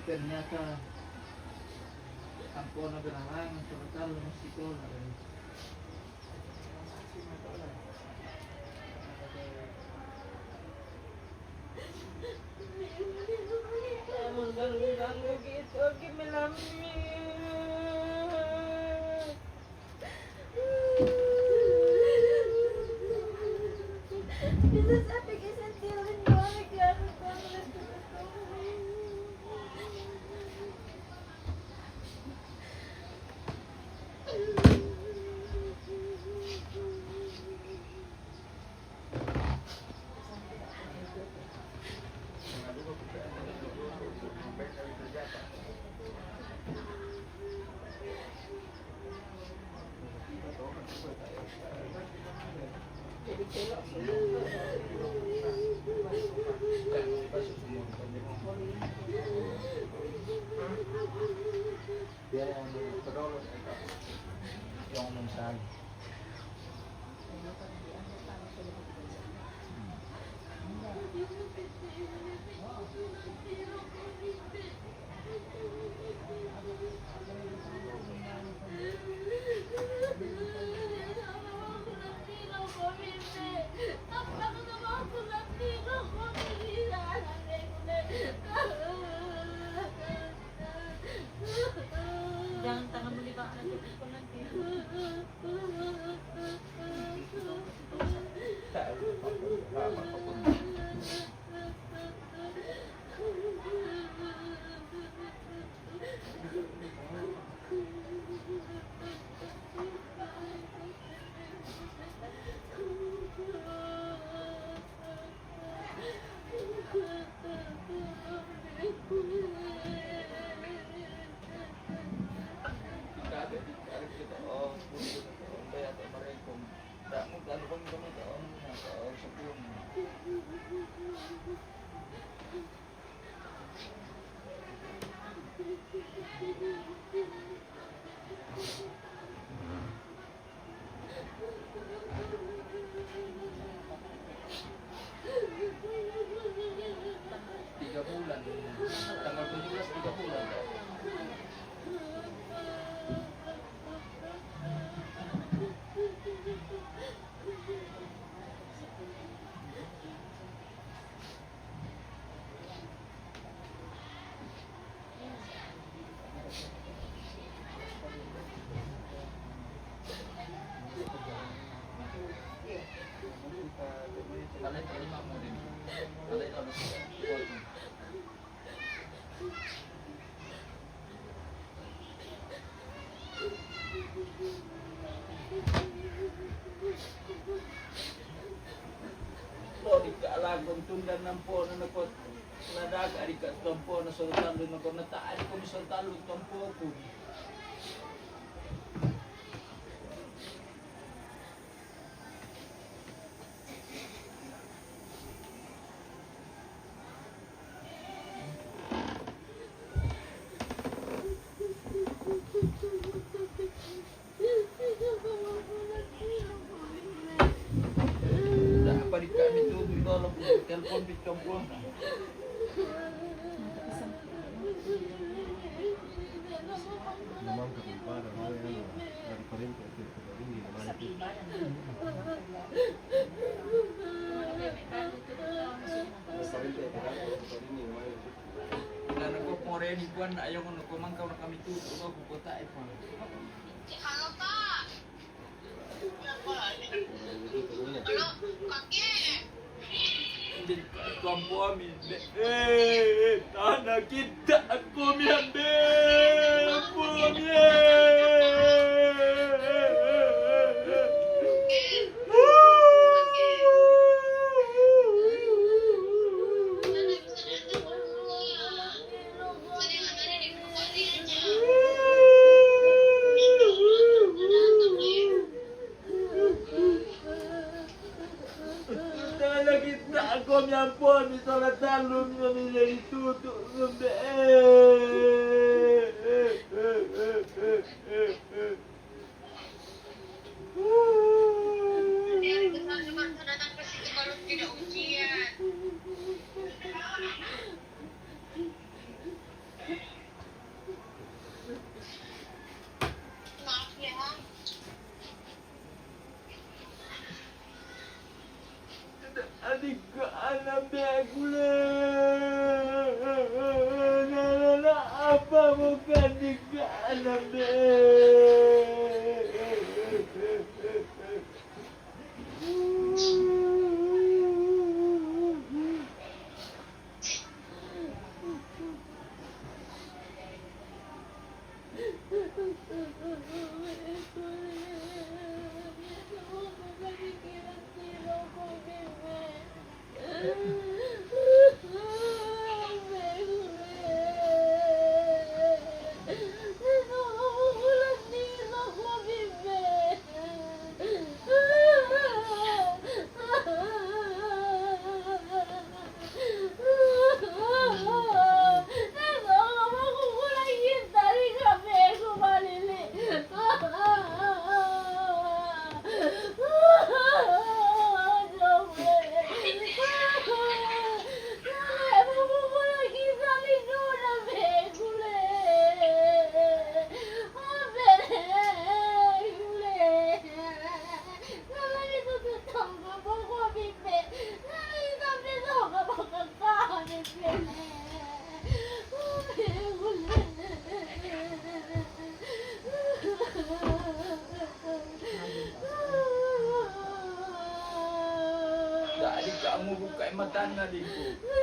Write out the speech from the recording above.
ternyata tampo na ganahan ang total ng sito na rin. Ganggu gitu, kimelami. Bisa sampai ke sentilan balik ya, Dia yang terlalu yang mensan. Jangan tangan melibat nanti ko nanti. Tanggal 17 3 bulan. Kalian ini mau din. Kalian harus kung tundan ng po na nagpot nadaga di ka tampo na sultan doon ako nataan ko ni sultan doon tampo ko. Balik kami tu dalam telepon bitcoin. Memang ketumpahan ada yang dari perintah itu tinggi mana itu. Dan aku koreni puan ayo ngono ko mangkaw na kami tu ko kota e pa. Halo Pak. Halo kakek. Kampo amin. Tanah kita aku miambe. Ako miampon di salat talon nga nila itutok sampai Dari besar cuma datang ke situ kalau tidak ujian. mo ka di ka alam na. Dali ka ang mugog kay matan na din ko.